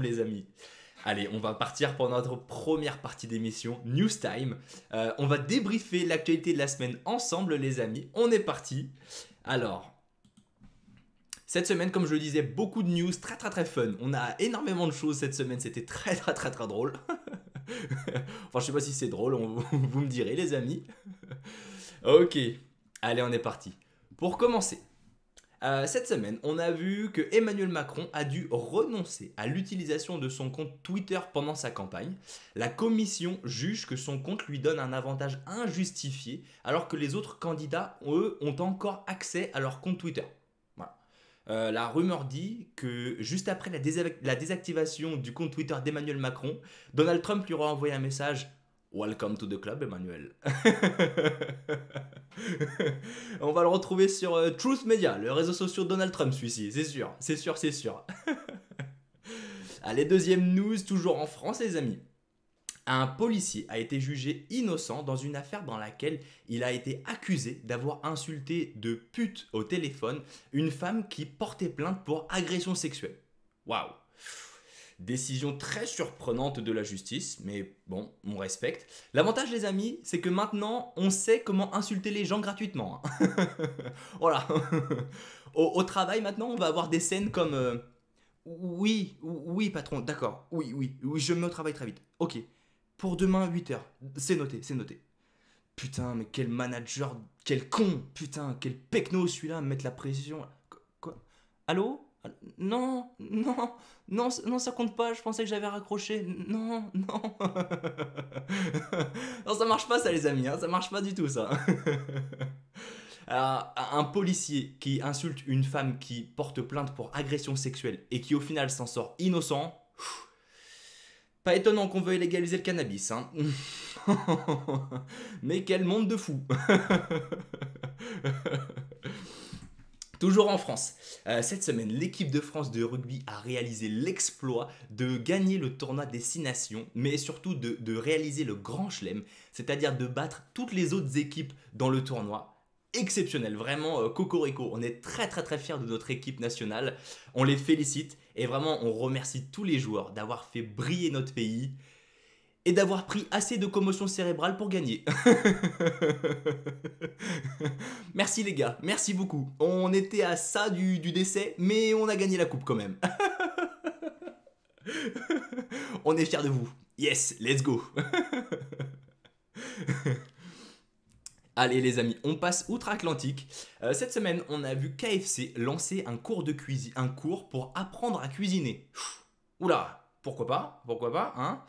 les amis. Allez, on va partir pour notre première partie d'émission, News Time. On va débriefer l'actualité de la semaine ensemble, les amis. On est parti. Alors, cette semaine, comme je le disais, beaucoup de news très très très fun. On a énormément de choses cette semaine, c'était très très très très drôle. Enfin, je sais pas si c'est drôle, vous me direz, les amis. Ok, allez, on est parti. Pour commencer, cette semaine, on a vu que Emmanuel Macron a dû renoncer à l'utilisation de son compte Twitter pendant sa campagne. La commission juge que son compte lui donne un avantage injustifié, alors que les autres candidats, eux, ont encore accès à leur compte Twitter. Voilà. La rumeur dit que juste après la désactivation du compte Twitter d'Emmanuel Macron, Donald Trump lui aura envoyé un message: Welcome to the club, Emmanuel. On va le retrouver sur Truth Media, le réseau social de Donald Trump, celui-ci, c'est sûr, c'est sûr, c'est sûr. Allez, deuxième news, toujours en France, les amis. Un policier a été jugé innocent dans une affaire dans laquelle il a été accusé d'avoir insulté de pute au téléphone une femme qui portait plainte pour agression sexuelle. Waouh! Décision très surprenante de la justice, mais bon, on respecte. L'avantage, les amis, c'est que maintenant, on sait comment insulter les gens gratuitement. Voilà. Au travail, maintenant, on va avoir des scènes comme oui, oui, patron, d'accord. Oui, oui, oui, je me mets au travail très vite. Ok. Pour demain, 8 heures. C'est noté, c'est noté. Putain, mais quel manager, quel con. Putain, quel pecno celui-là, à me mettre la pression. Quoi? Allô? Non, non, non, non, ça compte pas, je pensais que j'avais raccroché. Non, non. Non, ça marche pas ça, les amis, hein, ça marche pas du tout ça. Alors, un policier qui insulte une femme qui porte plainte pour agression sexuelle et qui au final s'en sort innocent, pas étonnant qu'on veuille légaliser le cannabis, hein. Mais quel monde de fous. Toujours en France, cette semaine, l'équipe de France de rugby a réalisé l'exploit de gagner le tournoi des 6 nations, mais surtout de réaliser le grand chelem, c'est-à-dire de battre toutes les autres équipes dans le tournoi. Exceptionnel, vraiment cocorico. On est très très très fiers de notre équipe nationale. On les félicite et vraiment on remercie tous les joueurs d'avoir fait briller notre pays et d'avoir pris assez de commotion cérébrale pour gagner. Merci les gars, merci beaucoup. On était à ça du décès, mais on a gagné la coupe quand même. On est fiers de vous. Yes, let's go. Allez les amis, on passe outre-Atlantique. Cette semaine, on a vu KFC lancer un cours de cuisine, un cours pour apprendre à cuisiner. Oula, pourquoi pas, hein.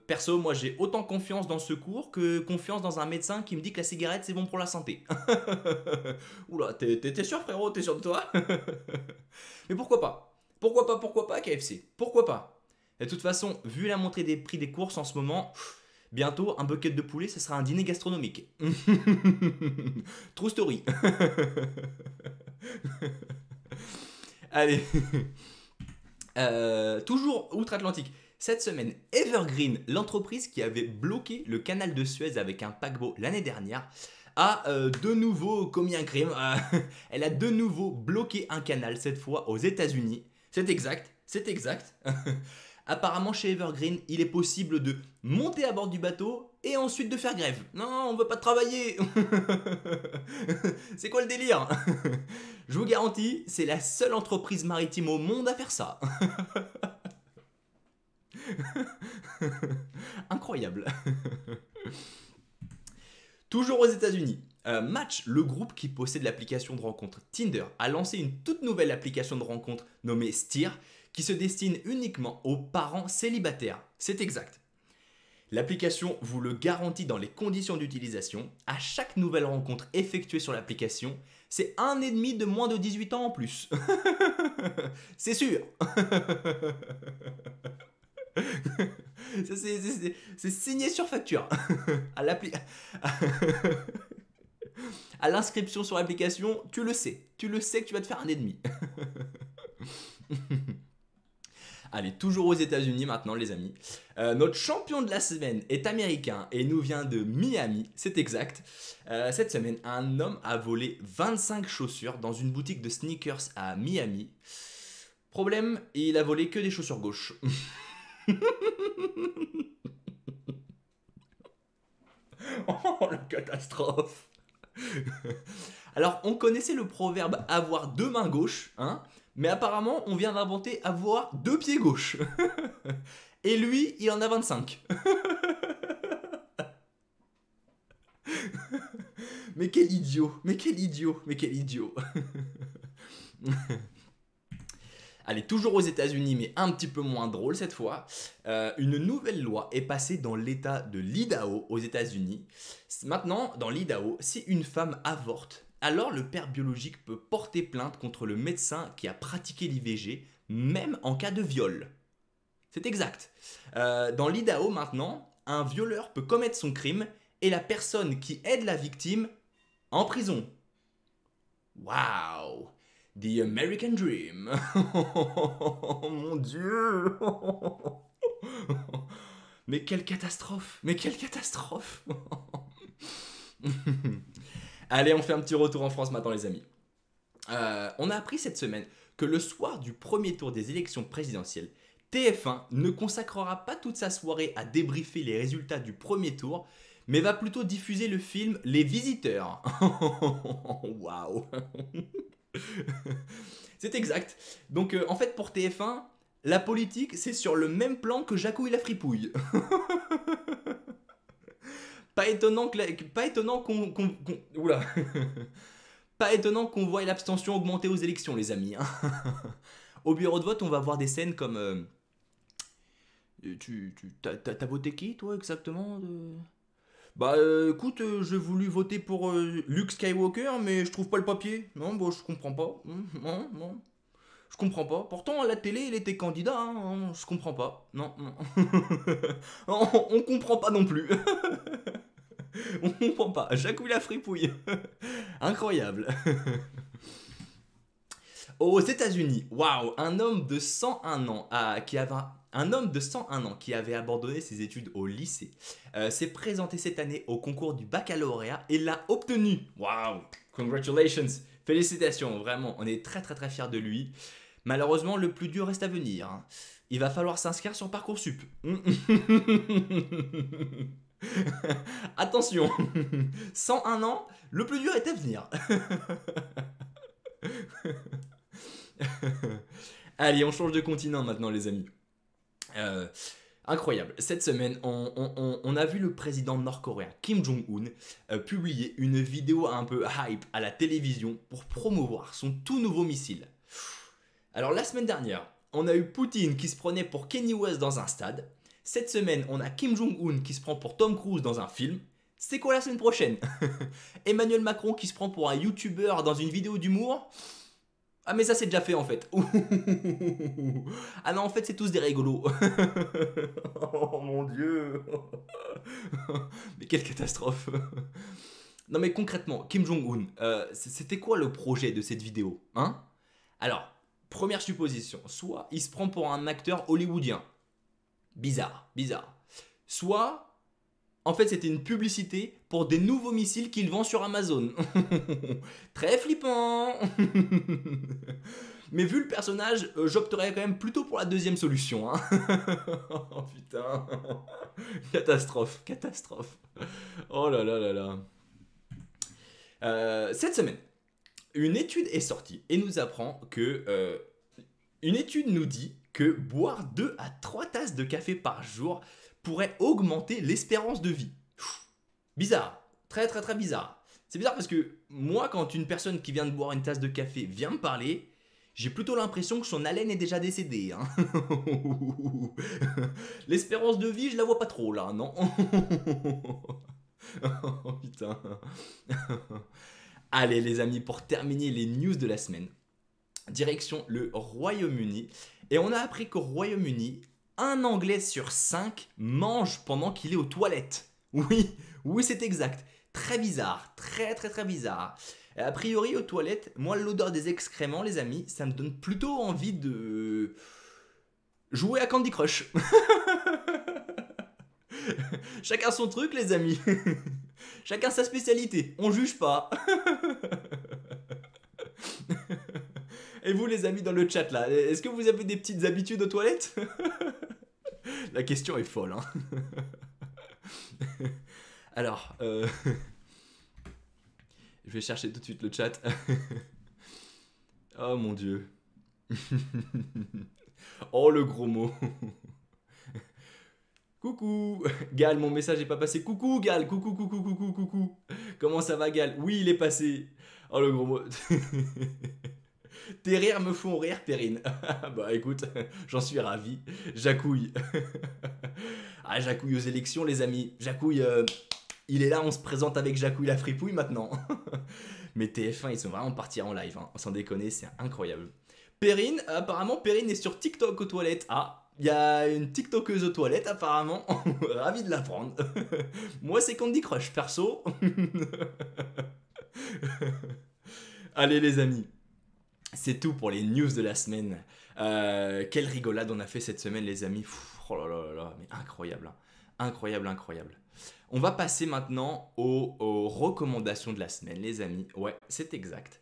Perso, moi j'ai autant confiance dans ce cours que confiance dans un médecin qui me dit que la cigarette c'est bon pour la santé. Oula, t'es sûr frérot, t'es sûr de toi? Mais pourquoi pas? Pourquoi pas KFC? Pourquoi pas? Et de toute façon, vu la montée des prix des courses en ce moment, bientôt un bucket de poulet, ce sera un dîner gastronomique. True story. Allez. Toujours outre-Atlantique. Cette semaine, Evergreen, l'entreprise qui avait bloqué le canal de Suez avec un paquebot l'année dernière, a de nouveau commis un crime. Elle a de nouveau bloqué un canal, cette fois aux États-Unis. C'est exact, c'est exact. Apparemment, chez Evergreen, il est possible de monter à bord du bateau et ensuite de faire grève. Non, on veut pas travailler. C'est quoi le délire? Je vous garantis, c'est la seule entreprise maritime au monde à faire ça. Incroyable. Toujours aux États-Unis, Match, le groupe qui possède l'application de rencontre Tinder, a lancé une toute nouvelle application de rencontre nommée Steer qui se destine uniquement aux parents célibataires. C'est exact. L'application vous le garantit dans les conditions d'utilisation. À chaque nouvelle rencontre effectuée sur l'application, c'est un et demi de moins de 18 ans en plus. C'est sûr. C'est signé sur facture. À l'inscription sur l'application, tu le sais. Tu le sais que tu vas te faire un et demi. Allez, toujours aux États-Unis maintenant, les amis. Notre champion de la semaine est américain et nous vient de Miami, c'est exact. Cette semaine, un homme a volé 25 chaussures dans une boutique de sneakers à Miami. Problème, il a volé que des chaussures gauches. Oh, la catastrophe. Alors, on connaissait le proverbe avoir deux mains gauches, hein, mais apparemment, on vient d'inventer avoir deux pieds gauches. Et lui, il en a 25. Mais quel idiot, mais quel idiot, mais quel idiot. Allez, toujours aux États-Unis, mais un petit peu moins drôle cette fois. Une nouvelle loi est passée dans l'État de l'Idaho aux États-Unis. Maintenant, dans l'Idaho, si une femme avorte, alors le père biologique peut porter plainte contre le médecin qui a pratiqué l'IVG, même en cas de viol. C'est exact. Dans l'Idaho maintenant, un violeur peut commettre son crime et la personne qui aide la victime en prison. Waouh! The American Dream. Oh mon Dieu. Mais quelle catastrophe. Mais quelle catastrophe. Allez, on fait un petit retour en France maintenant les amis. On a appris cette semaine que le soir du premier tour des élections présidentielles, TF1 ne consacrera pas toute sa soirée à débriefer les résultats du premier tour, mais va plutôt diffuser le film Les Visiteurs. Waouh. C'est exact. Donc en fait pour TF1, la politique c'est sur le même plan que Jacouille la fripouille. Pas étonnant oula. Pas étonnant qu'on voie l'abstention augmenter aux élections les amis. Hein. Au bureau de vote on va voir des scènes comme t'as voté qui toi exactement Bah écoute, j'ai voulu voter pour Luke Skywalker, mais je trouve pas le papier. Non, bon, je comprends pas. Non, non. Je comprends pas. Pourtant, à la télé, il était candidat. Hein. Je comprends pas. Non, non. On comprend pas non plus. On comprend pas. Jacouille la fripouille. Incroyable. Aux États-Unis, waouh, un homme de 101 ans qui avait abandonné ses études au lycée s'est présenté cette année au concours du baccalauréat et l'a obtenu. Waouh, congratulations, félicitations, vraiment, on est très très très fiers de lui. Malheureusement, le plus dur reste à venir. Hein. Il va falloir s'inscrire sur Parcoursup. Attention, 101 ans, le plus dur est à venir. Allez, on change de continent maintenant les amis. Incroyable, cette semaine on a vu le président nord-coréen Kim Jong-un publier une vidéo un peu hype à la télévision pour promouvoir son tout nouveau missile. Alors la semaine dernière, on a eu Poutine qui se prenait pour Kanye West dans un stade. Cette semaine, on a Kim Jong-un qui se prend pour Tom Cruise dans un film. C'est quoi la semaine prochaine? Emmanuel Macron qui se prend pour un YouTuber dans une vidéo d'humour. Ah mais ça c'est déjà fait en fait. Ah non en fait c'est tous des rigolos. Oh mon dieu. Mais quelle catastrophe. Non mais concrètement, Kim Jong-un, c'était quoi le projet de cette vidéo hein? Alors, première supposition, soit il se prend pour un acteur hollywoodien. Bizarre, bizarre. Soit... En fait, c'était une publicité pour des nouveaux missiles qu'il vend sur Amazon. Très flippant. Mais vu le personnage, j'opterais quand même plutôt pour la deuxième solution. Hein. Oh putain. Catastrophe, catastrophe. Oh là là là là. Cette semaine, une étude est sortie et nous apprend que... une étude nous dit que boire 2 à 3 tasses de café par jour pourrait augmenter l'espérance de vie. Bizarre, très très très bizarre. C'est bizarre parce que moi, quand une personne qui vient de boire une tasse de café vient me parler, j'ai plutôt l'impression que son haleine est déjà décédée. Hein. L'espérance de vie, je la vois pas trop là, non? Oh putain. Allez les amis, pour terminer les news de la semaine, direction le Royaume-Uni. Et on a appris qu'au Royaume-Uni, un Anglais sur 5 mange pendant qu'il est aux toilettes. Oui, oui c'est exact. Très bizarre, très très très bizarre. Et a priori aux toilettes, moi l'odeur des excréments les amis, ça me donne plutôt envie de jouer à Candy Crush. Chacun son truc les amis. Chacun sa spécialité, on juge pas. Et vous les amis dans le chat là, est-ce que vous avez des petites habitudes aux toilettes? La question est folle, hein. Alors, je vais chercher tout de suite le chat. Oh mon dieu. Oh le gros mot. Coucou Gal, mon message n'est pas passé. Coucou Gal, coucou, coucou, coucou, coucou. Comment ça va Gal? Oui, il est passé. Oh le gros mot. Tes rires me font rire, Perrine. Bah écoute, j'en suis ravi. Jacouille. Ah, Jacouille aux élections, les amis. Jacouille, il est là, on se présente avec Jacouille la fripouille maintenant. Mais TF1, ils sont vraiment partis en live, hein. Sans déconner, c'est incroyable. Perrine, apparemment, Perrine est sur TikTok aux toilettes. Ah, il y a une TikTokeuse aux toilettes, apparemment. Ravi de l'apprendre. Moi, c'est Candy Crush, perso. Allez, les amis. C'est tout pour les news de la semaine. Quelle rigolade on a fait cette semaine, les amis. Oh là là là là, mais incroyable, hein. Incroyable, incroyable. On va passer maintenant aux recommandations de la semaine, les amis. Ouais, c'est exact.